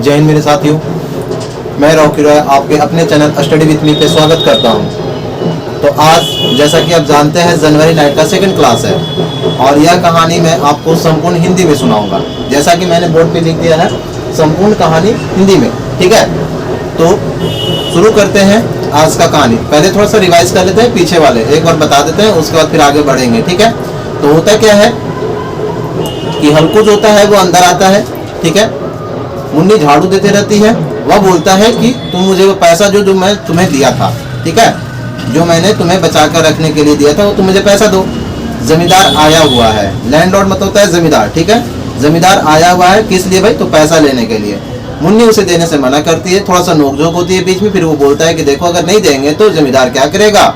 जय हिंद मेरे साथियों, मैं रॉकी रॉय आपके अपने चैनल स्टडी विथ मी पे स्वागत करता हूं। तो आज जैसा कि आप जानते हैं जनवरी नाइट का सेकंड क्लास है और यह कहानी मैं आपको संपूर्ण हिंदी में सुनाऊंगा। जैसा कि मैंने बोर्ड पे लिख दिया है संपूर्ण कहानी हिंदी में, ठीक है। तो शुरू करते हैं आज का कहानी। पहले थोड़ा सा रिवाइज कर लेते हैं, पीछे वाले एक बार बता देते हैं, उसके बाद फिर आगे बढ़ेंगे, ठीक है। तो होता क्या है कि हल्कू जो होता है वो अंदर आता है, ठीक है। मुन्नी झाड़ू देते रहती है, वह बोलता है कि तुम मुझे वो पैसा जो मैं तुम्हें दिया था, ठीक है, जो मैंने तुम्हें बचा कर रखने के लिए दिया था, वो तुम मुझे पैसा दो। जमींदार आया हुआ है, लैंडलॉर्ड मतलब होता है जमींदार, ठीक है। जमींदार आया हुआ है, किस लिए भाई? तो पैसा लेने के लिए। मुन्नी उसे देने से मना करती है, थोड़ा सा नोकझोंक होती है बीच में, फिर वो बोलता है कि देखो अगर नहीं देंगे तो जमींदार क्या करेगा,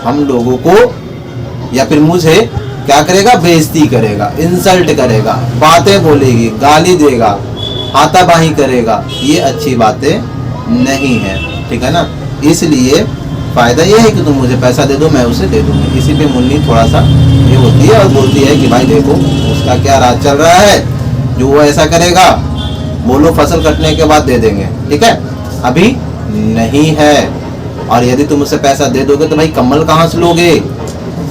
हम लोगों को या फिर मुझे क्या करेगा, बेइज्जती करेगा, इंसल्ट करेगा, बातें बोलेगी, गाली देगा, हाथापाई करेगा। ये अच्छी बातें नहीं है, ठीक है ना। इसलिए फायदा ये है कि तुम मुझे पैसा दे दो, मैं उसे दे दूंगी। इसी पे मुन्नी थोड़ा सा ये होती है और बोलती है कि भाई देखो उसका क्या राज चल रहा है, जो वो ऐसा करेगा, बोलो फसल कटने के बाद दे देंगे, ठीक है, अभी नहीं है। और यदि तुम उसे पैसा दे दोगे तो भाई कम्बल कहाँ से लोगे?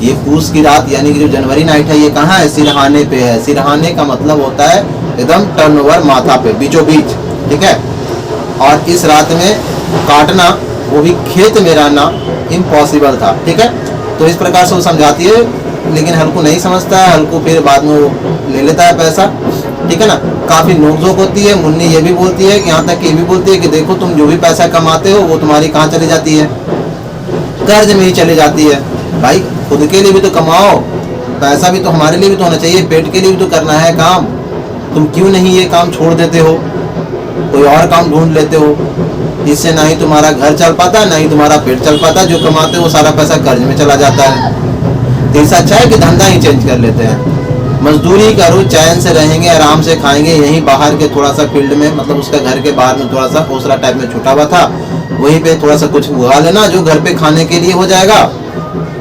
ये पूस की रात यानी कि जो जनवरी नाइट है ये कहाँ है? सिरहाने पे है। सिरहाने का मतलब होता है एकदम टर्नओवर, माथा पे, बीचों बीच, ठीक है। और इस रात में काटना, वो भी खेत में रहना इम्पॉसिबल था, ठीक है। तो इस प्रकार से वो समझाती है, लेकिन हल्कू नहीं समझता है। हल्कू फिर बाद में वो ले लेता है पैसा, ठीक है ना। काफी नोकझोंक होती है। मुन्नी ये भी बोलती है कि यहाँ तक ये भी बोलती है कि देखो तुम जो भी पैसा कमाते हो वो तुम्हारी कहाँ चली जाती है? कर्ज में ही चली जाती है। भाई खुद के लिए भी तो कमाओ, पैसा भी तो हमारे लिए भी तो होना चाहिए, पेट के लिए भी तो करना है काम। तुम क्यों नहीं ये काम छोड़ देते हो, कोई और काम ढूंढ लेते हो? इससे ना ही तुम्हारा घर चल पाता, ना ही तुम्हारा पेट चल पाता। जो कमाते हो वो सारा पैसा कर्ज में चला जाता है। तो इससे अच्छा है कि धंधा ही चेंज कर लेते हैं। मजदूरी करो, चैन से रहेंगे, आराम से खाएंगे। यहीं बाहर के थोड़ा सा फील्ड में, मतलब उसका घर के बाहर में थोड़ा सा ओसरा टाइप में छुटा हुआ था, वहीं पे थोड़ा सा कुछ उगा लेना जो घर पे खाने के लिए हो जाएगा,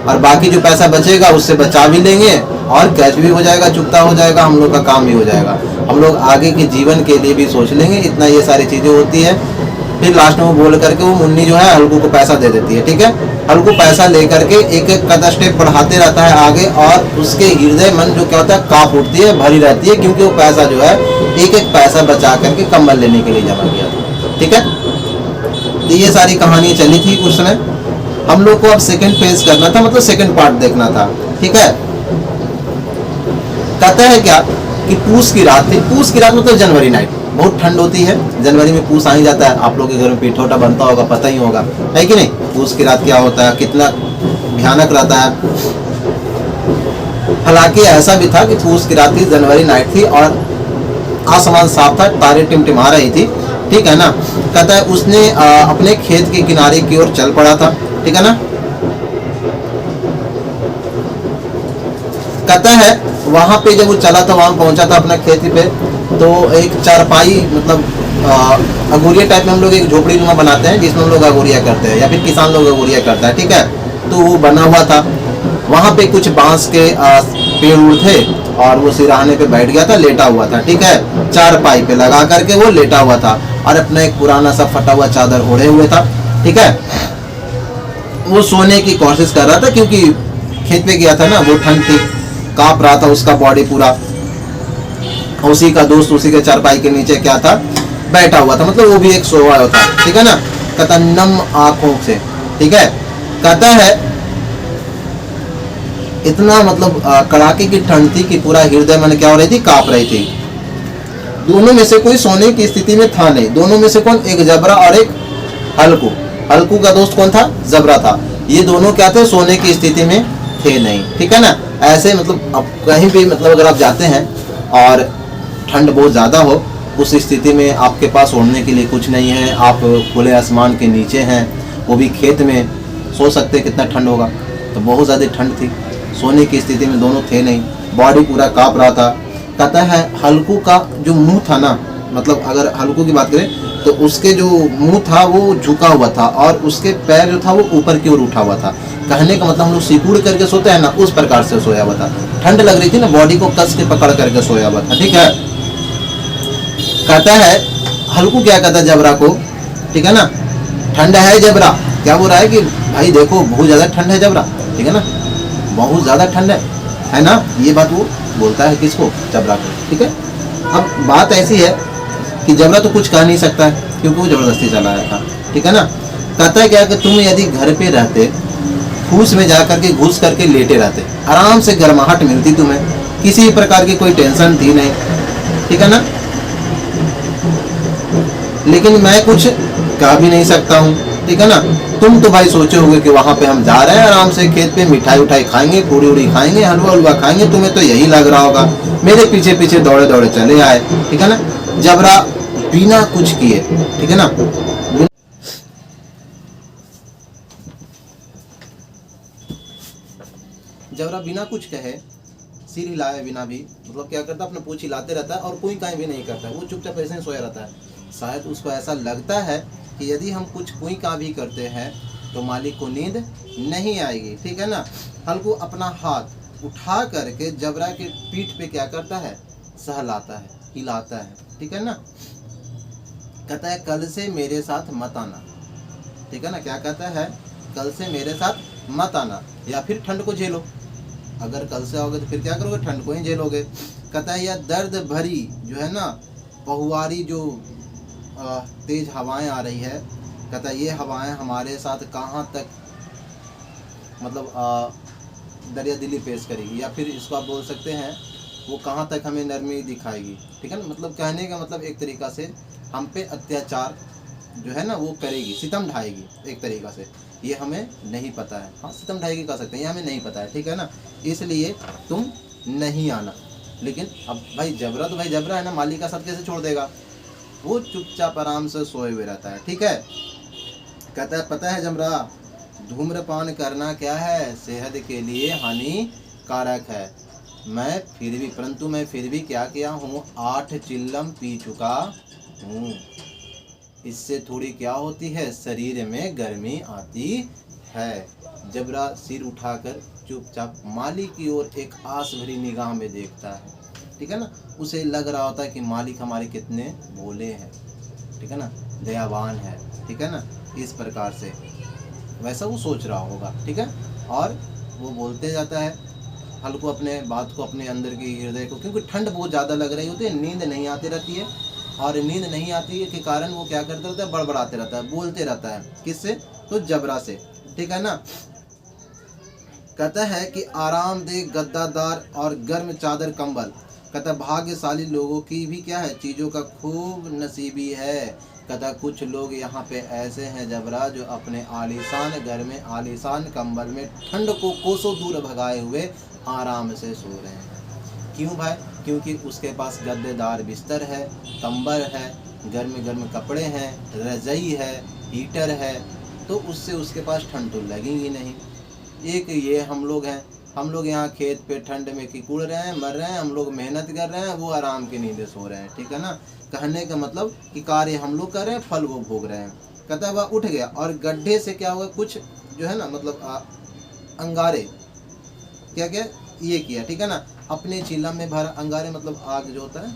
और बाकी जो पैसा बचेगा उससे बचा भी लेंगे और कैश भी हो जाएगा, चुकता हो जाएगा, हम लोग का काम भी हो जाएगा। हम लोग आगे के जीवन के लिए भी सोच लेंगे। इतना ये सारी चीजें होती है। फिर लास्ट में वो बोल करके वो मुन्नी जो है हल्कू को पैसा दे देती है, ठीक है। हल्कू पैसा लेकर के एक एक कदम स्टेप बढ़ाते रहता है आगे, और उसके हृदय मन जो क्या होता है, कांप उठती है, भरी रहती है, क्योंकि वो पैसा जो है एक एक पैसा बचा करके कंबल लेने के लिए जमा किया था, ठीक है। तो ये सारी कहानी चली थी कुछ समय। हम लोग को अब सेकंड फेज करना था, मतलब सेकंड पार्ट देखना था, ठीक है। कहता है क्या कि पूस की रात थी। पूस की रात मतलब जनवरी नाइट, बहुत ठंड होती है जनवरी में, पूस आ ही जाता है। आप लोग के घर में पिठोटा बनता होगा, पता ही होगा, है कि नहीं? पूस की रात क्या होता है, कितना भयानक रहता है। हालांकि ऐसा भी था कि पूस की रात थी, जनवरी नाइट थी और आसमान साफ था, तारे टिमटिमा रही थी, ठीक है ना। कहता है उसने अपने खेत के किनारे की ओर चल पड़ा था, ठीक है ना। कहता है वहां पे जब वो चला था, वहां पहुंचा था अपना खेत पे, तो एक चारपाई, मतलब अगोरिया टाइप में हम लोग एक झोपड़ी नुमा बनाते हैं जिसमें हम लोग अगोरिया करते हैं, या फिर किसान लोग अगोरिया करता है, ठीक है। तो वो बना हुआ था, वहां पे कुछ बांस के पेड़ उड़ थे और वो सिरहाने पे बैठ गया था, लेटा हुआ था, ठीक है। चारपाई पे लगा करके वो लेटा हुआ था और अपना एक पुराना सा फटा हुआ चादर ओढ़े हुए था, ठीक है। वो सोने की कोशिश कर रहा था क्योंकि खेत पे गया था ना, वो ठंड थी, कांप रहा था उसका बॉडी पूरा। उसी का दोस्त उसी के चारपाई के नीचे क्या था, बैठा हुआ था, मतलब वो भी एक सोया हुआ था, ठीक है ना। कहता नम आंखों से, ठीक है। कहता है इतना मतलब कड़ाके की ठंड थी कि पूरा हृदय मन क्या हो रही थी, कांप रही थी। दोनों में से कोई सोने की स्थिति में था नहीं। दोनों में से कौन? एक जबरा और एक हल्कू। हल्कू का दोस्त कौन था? जबरा था। ये दोनों क्या थे? सोने की स्थिति में थे नहीं, ठीक है ना। ऐसे मतलब अब कहीं भी, मतलब अगर आप जाते हैं और ठंड बहुत ज़्यादा हो, उस स्थिति में आपके पास ओढ़ने के लिए कुछ नहीं है, आप खुले आसमान के नीचे हैं, वो भी खेत में, सोच सकते कितना ठंड होगा। तो बहुत ज़्यादा ठंड थी, सोने की स्थिति में दोनों थे नहीं, बॉडी पूरा काँप रहा था। कहता है हल्कू का जो मुंह था ना, मतलब अगर हल्कू की बात करें तो उसके जो मुंह था वो झुका हुआ था और उसके पैर जो था वो ऊपर की ओर उठा हुआ था। कहने का मतलब हम लोग सिकुड़ करके सोते हैं ना, उस प्रकार से सोया हुआ था। ठंड लग रही थी ना, बॉडी को कस के पकड़ करके सोया हुआ था, ठीक है। कहता है हल्कू क्या कहता है जबरा को, ठीक है ना, ठंड है जबरा, क्या बोल रहा है कि भाई देखो बहुत ज़्यादा ठंड है जबरा, ठीक है ना, बहुत ज़्यादा ठंड है ना, ये बात वो बोलता है किसको, जबरा को, ठीक है। अब बात ऐसी है कि जबरा तो कुछ कह नहीं सकता है क्योंकि वो ज़बरदस्ती चला आया था, ठीक है ना। कहता है क्या कि तुम यदि घर पे रहते, फूस में जा करके घुस करके लेटे रहते, आराम से गर्माहट मिलती तुम्हें, किसी प्रकार की कोई टेंशन थी नहीं, ठीक है ना, लेकिन मैं कुछ कह भी नहीं सकता हूँ, ठीक है ना। तुम तो भाई सोचे होगे कि वहां पे हम जा रहे हैं आराम से खेत पे, मिठाई उठाई खाएंगे, पूड़ी उड़ी खाएंगे, हलवा उलवा खाएंगे, तुम्हें तो यही लग रहा होगा, मेरे पीछे पीछे दौड़े दौड़े चले आए, ठीक है ना। जबरा बिना कुछ किए, ठीक है ना, जबरा बिना कुछ कहे, सिर हिलाए बिना भी, मतलब क्या करता है अपना पूंछ हिलाते रहता है और कोई काम भी नहीं करता है, वो चुपचाप ऐसे ही सोया रहता है। शायद उसको ऐसा लगता है कि यदि हम कुछ कोई काम भी करते हैं तो मालिक को नींद नहीं आएगी, ठीक है ना। हल्कू अपना हाथ उठा करके जबरा के पीठ पे क्या करता है, सहलाता है, हिलाता है, ठीक है ना। कहता है कल से मेरे साथ मत आना, ठीक है ना, क्या कहता है, कल से मेरे साथ मत आना, या फिर ठंड को झेलो, अगर कल से आओगे तो फिर क्या करोगे, ठंड को ही झेलोगे। कहता है यह दर्द भरी जो है ना पहुआरी जो तेज हवाएं आ रही है, कहता है ये हवाएं हमारे साथ कहाँ तक मतलब दरिया दिली पेश करेगी, या फिर इसको आप बोल सकते हैं वो कहाँ तक हमें नरमी दिखाएगी, ठीक है ना। मतलब कहने का मतलब एक तरीका से हम पे अत्याचार जो है ना वो करेगी, सितम ढाएगी एक तरीका से, ये हमें नहीं पता है, हाँ सितम ढाएगी कह सकते हैं, ये हमें नहीं पता है, ठीक है ना, इसलिए तुम नहीं आना। लेकिन अब भाई जबरा तो भाई जबरा है ना, मालिक का साथ कैसे छोड़ देगा, वो चुपचाप आराम से सोए हुए रहता है, ठीक है। कहता है पता है जबरा, धूम्रपान करना क्या है, सेहत के लिए हानिकारक है, मैं फिर भी परंतु मैं फिर भी क्या किया हूँ, 8 चिल्लम पी चुका हूँ, इससे थोड़ी क्या होती है, शरीर में गर्मी आती है। जबरा सिर उठाकर चुपचाप मालिक की ओर एक आस भरी निगाह में देखता है, ठीक है ना, उसे लग रहा होता है कि मालिक हमारे कितने भोले हैं, ठीक है ना, दयावान है, ठीक है ना, इस प्रकार से वैसा वो सोच रहा होगा, ठीक है। और वो बोलते जाता है हल्को अपने बात को, अपने अंदर की हृदय को, क्योंकि ठंड बहुत ज़्यादा लग रही होती है, नींद नहीं आती रहती है, और नींद नहीं आती है के कारण वो क्या करता रहता है, बड़बड़ाते रहता है, बोलते रहता है, किससे, तो जबरा से, ठीक है ना। कहता है कि आरामदेह गद्दादार और गर्म चादर कंबल, कहता भाग्यशाली लोगों की भी क्या है, चीज़ों का खूब नसीबी है। कहता कुछ लोग यहाँ पे ऐसे हैं जबरा जो अपने आलीशान घर में आलीशान कंबल में ठंड को कोसों दूर भगाए हुए आराम से सो रहे हैं। क्यों भाई, क्योंकि उसके पास गद्देदार बिस्तर है, कंबल है, गर्म गर्म कपड़े हैं, रज़ाई है, हीटर है, तो उससे उसके पास ठंड तो लगेगी नहीं। एक ये हम लोग हैं, हम लोग यहाँ खेत पे ठंड में किकुड़ रहे हैं, मर रहे हैं, हम लोग मेहनत कर रहे हैं, वो आराम की नींदें सो रहे हैं, ठीक है ना। कहने का मतलब कि कार्य हम लोग कर रहे हैं, फल वो भोग रहे हैं। कहता वह उठ गया और गड्ढे से क्या हुआ, कुछ जो है ना मतलब अंगारे क्या क्या ये किया, ठीक है ना, अपने चीला में भरा, अंगारे मतलब आग जो होता है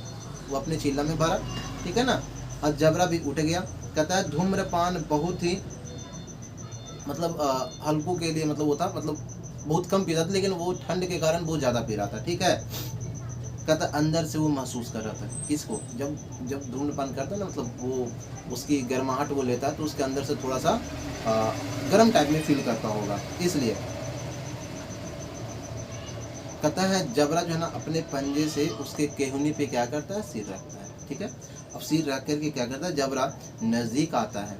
वो अपने चीला में भरा, ठीक है ना। और जबरा भी उठ गया। कहता है धूम्रपान बहुत ही मतलब हल्कों के लिए मतलब होता, मतलब बहुत कम पी रहा था, लेकिन वो ठंड के कारण बहुत ज़्यादा पी रहा था, ठीक है। कहता अंदर से वो महसूस कर रहा था, किसको, जब जब धूम्रपान करता है ना, मतलब वो उसकी गर्माहट वो लेता है तो उसके अंदर से थोड़ा सा गर्म टाइप में फील करता होगा, इसलिए। कहता है जबरा जो है ना अपने पंजे से उसके केहुनी पे क्या करता है, सिर रखता है, ठीक है। अब सिर रख करके क्या करता है, जबरा नज़दीक आता है,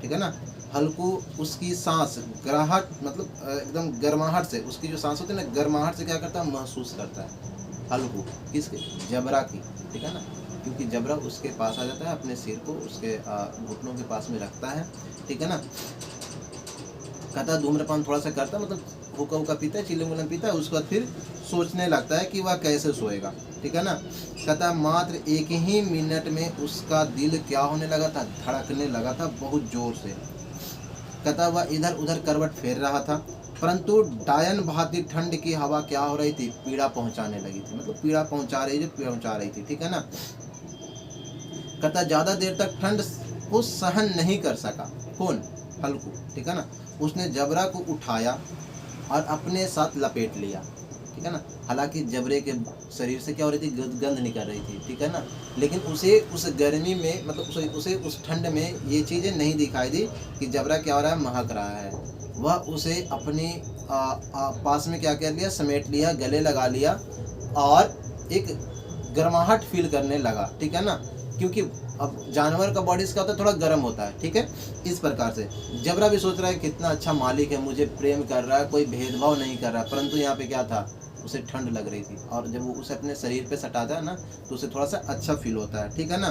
ठीक है ना। हल्को उसकी सांस ग्राहट मतलब एकदम गर्माहट से, उसकी जो सांस होती है ना गर्माहट से क्या करता है, महसूस करता है हल्को, किसके, जबरा की, ठीक है ना। क्योंकि जबरा उसके पास आ जाता है, अपने सिर को उसके घुटनों के पास में रखता है, ठीक है ना। कहता धूम्रपान थोड़ा सा करता है, मतलब हुक्का हुक्का पीता है, चिल्लम विलम पीता है, उसके बाद फिर सोचने लगता है कि वह कैसे सोएगा, ठीक है ना। कहता मात्र 1 ही मिनट में उसका दिल क्या होने लगा था, धड़कने लगा था बहुत जोर से। कहता वह इधर उधर करवट फेर रहा था, परंतु डायन भांति ठंड की हवा क्या हो रही थी, पीड़ा पहुंचाने लगी थी, मतलब पीड़ा पहुंचा रही थी, ठीक है ना। कहता ज़्यादा देर तक ठंड को सहन नहीं कर सका। कौन? हल्कू, ठीक है ना। उसने जबरा को उठाया और अपने साथ लपेट लिया, ठीक है ना। हालांकि जबरे के शरीर से क्या हो रही थी, गंध निकल रही थी, ठीक है ना। लेकिन उसे उस गर्मी में, मतलब उसे उस ठंड में ये चीज़ें नहीं दिखाई दी कि जबरा क्या हो रहा है, महक रहा है। वह उसे अपने पास में क्या कर लिया, समेट लिया, गले लगा लिया और एक गर्माहट फील करने लगा, ठीक है ना। क्योंकि अब जानवर का बॉडी इसका होता है, थोड़ा गर्म होता है, ठीक है। इस प्रकार से जबरा भी सोच रहा है कितना अच्छा मालिक है, मुझे प्रेम कर रहा है, कोई भेदभाव नहीं कर रहा। परंतु यहाँ पे क्या था, उसे ठंड लग रही थी और जब वो उसे अपने शरीर पे सटाता है ना तो उसे थोड़ा सा अच्छा फील होता है, ठीक है ना।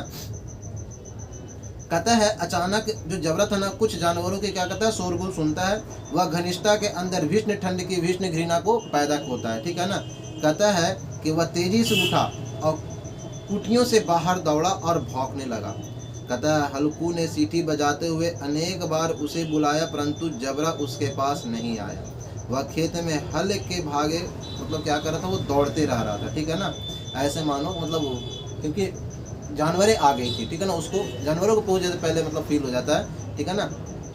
कहता है अचानक जो जबरा था ना, कुछ जानवरों के क्या कहता है, शोरगुल सुनता है। वह घनिष्ठता के अंदर भीषण ठंड की भीषण घृणा को पैदा होता है, ठीक है ना। कहता है कि वह तेजी से उठा और कुटियों से बाहर दौड़ा और भौंकने लगा। कहता है हल्कू ने सीटी बजाते हुए अनेक बार उसे बुलाया, परंतु जबरा उसके पास नहीं आया। वह खेत में हल के भागे, मतलब क्या कर रहा था, वो दौड़ते रह रहा था, ठीक है ना। ऐसे मानो मतलब क्योंकि जानवरें आ गई थी, ठीक है ना। उसको जानवरों को पहुँच जाते पहले मतलब फील हो जाता है, ठीक है ना।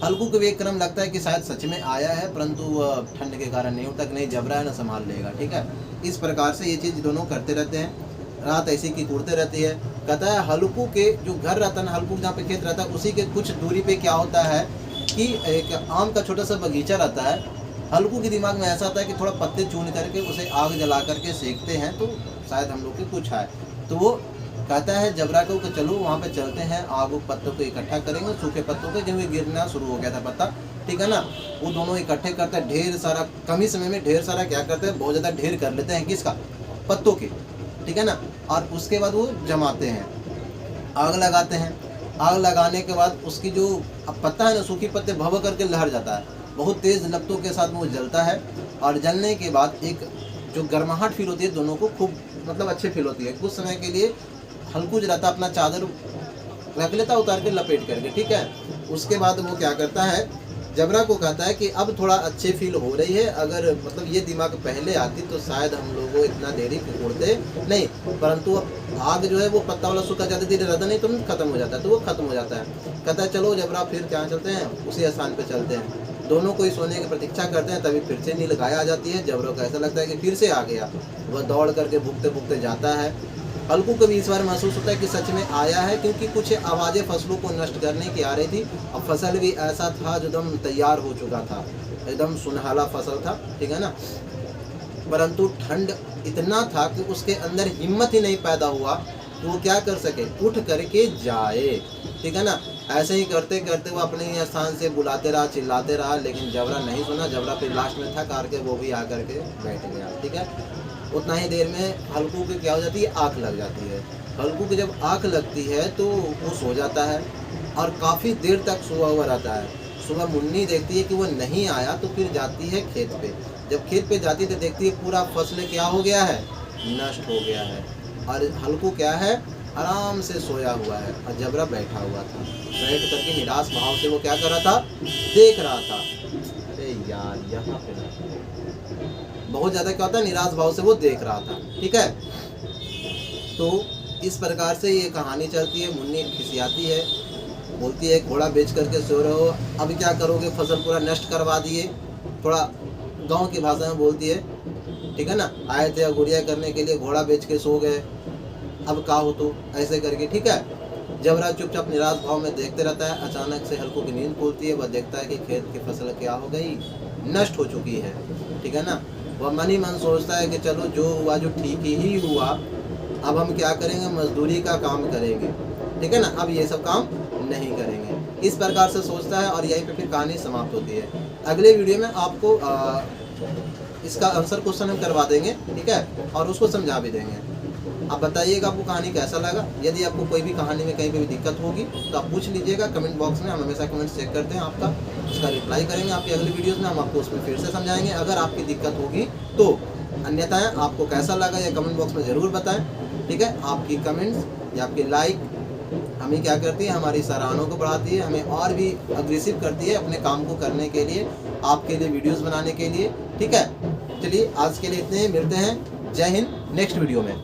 हल्कू को भी एक क्रम लगता है कि शायद सच में आया है, परंतु वह ठंड के कारण नहीं उठा, नहीं जबरा है ना संभाल लेगा, ठीक है। इस प्रकार से ये चीज़ दोनों करते रहते हैं। रात ऐसी की उड़ते रहती है। कहता है हल्कू के जो घर रहता है ना, हल्कू जहाँ पे खेत रहता है, उसी के कुछ दूरी पे क्या होता है कि एक आम का छोटा सा बगीचा रहता है। हल्कू के दिमाग में ऐसा आता है कि थोड़ा पत्ते चून करके उसे आग जला करके सेकते हैं तो शायद हम लोग के कुछ आए। तो वो कहता है जबरा को कि चलो वहाँ पे चलते हैं, आग पत्तों को इकट्ठा करेंगे, सूखे पत्तों को, क्योंकि गिरना शुरू हो गया था पत्ता, ठीक है ना। वो दोनों इकट्ठे करते हैं, ढेर सारा, कम ही समय में ढेर सारा क्या करते हैं, बहुत ज़्यादा ढेर कर लेते हैं, किसका, पत्तों के, ठीक है ना। और उसके बाद वो जमाते हैं, आग लगाते हैं। आग लगाने के बाद उसकी जो अब पत्ता है ना, सूखी पत्ते भव करके लहर जाता है, बहुत तेज़ लपटों के साथ वो जलता है। और जलने के बाद एक जो गर्माहट फील होती है, दोनों को खूब मतलब अच्छे फील होती है। कुछ समय के लिए हल्कू जो रहता अपना चादर रख लेता उतार के लपेट करके, ठीक है। उसके बाद वो क्या करता है, जबरा को कहता है कि अब थोड़ा अच्छे फील हो रही है, अगर मतलब ये दिमाग पहले आती तो शायद हम लोगों इतना देरी उड़ते नहीं, परंतु अब आग जो है वो पत्ता वाला सूखा ज़्यादा देर रहता नहीं तो खत्म हो जाता है, तो वो खत्म हो जाता है। कहता है चलो जबरा फिर क्या चलते हैं, उसी स्थान पर चलते हैं। दोनों कोई सोने की प्रतीक्षा करते हैं, तभी फिर से नील गाय आ जाती है। जबरों को ऐसा लगता है कि फिर से आ गया, वह दौड़ करके भुगते भुगते जाता है। हल्कू को भी इस बार महसूस होता है कि सच में आया है, क्योंकि कुछ आवाज़ें फसलों को नष्ट करने की आ रही थी और फसल भी ऐसा था जो एकदम तैयार हो चुका था, एकदम सुनहला फसल था, ठीक है ना। परंतु ठंड इतना था कि उसके अंदर हिम्मत ही नहीं पैदा हुआ कि वो क्या कर सके, उठ करके जाए, ठीक है ना। ऐसे ही करते करते वो अपने स्थान से बुलाते रहा, चिल्लाते रहा, लेकिन जबरा नहीं सुना। जबरा फिर लास्ट में थक हार के वो भी आकर के बैठ गया, ठीक है। उतना ही देर में हल्कू की क्या हो जाती है, आँख लग जाती है। हल्कू की जब आँख लगती है तो वो सो जाता है और काफ़ी देर तक सोया हुआ रहता है। सुबह मुन्नी देखती है कि वो नहीं आया तो फिर जाती है खेत पे। जब खेत पे जाती है तो देखती है पूरा फसल क्या हो गया है, नष्ट हो गया है। और हल्कू क्या है, आराम से सोया हुआ है और जबरा बैठा हुआ था। बैठ करके निराश भाव से वो क्या कर रहा था, देख रहा था। अरे यार यहाँ पे बहुत ज़्यादा क्या होता है, निराश भाव से वो देख रहा था, ठीक है। तो इस प्रकार से ये कहानी चलती है। मुन्नी खिसियाती है, बोलती है घोड़ा बेच करके सो रहे हो, अब क्या करोगे, फसल पूरा नष्ट करवा दिए। थोड़ा गांव की भाषा में बोलती है, ठीक है ना। आए थे गुड़िया करने के लिए, घोड़ा बेच के सो गए, अब का हो तो ऐसे करके, ठीक है। जबरा चुपचाप निराश भाव में देखते रहता है। अचानक से हल्कू की नींद खुलती है। वह देखता है कि खेत की फसल क्या हो गई, नष्ट हो चुकी है, ठीक है ना। वह मन ही मन सोचता है कि चलो जो हुआ जो ठीक ही हुआ, अब हम क्या करेंगे, मजदूरी का काम करेंगे, ठीक है ना। अब ये सब काम नहीं करेंगे, इस प्रकार से सोचता है। और यहीं पे फिर कहानी समाप्त होती है। अगले वीडियो में आपको इसका आंसर क्वेश्चन हम करवा देंगे, ठीक है, और उसको समझा भी देंगे। आप बताइएगा आपको कहानी कैसा लगा। यदि आपको कोई भी कहानी में कहीं पे भी दिक्कत होगी तो आप पूछ लीजिएगा कमेंट बॉक्स में। हम हमेशा कमेंट चेक करते हैं आपका, उसका रिप्लाई करेंगे आपकी अगली वीडियोस में। हम आपको उसमें फिर से समझाएंगे अगर आपकी दिक्कत होगी तो। अन्यथा आपको कैसा लगा ये कमेंट बॉक्स में ज़रूर बताएं, ठीक है। आपकी कमेंट्स या आपकी लाइक हमें क्या करती है, हमारी सराहना को बढ़ाती है, हमें और भी अग्रेसिव करती है अपने काम को करने के लिए, आपके लिए वीडियोस बनाने के लिए, ठीक है। चलिए आज के लिए इतने ही, मिलते हैं। जय हिंद, नेक्स्ट वीडियो में।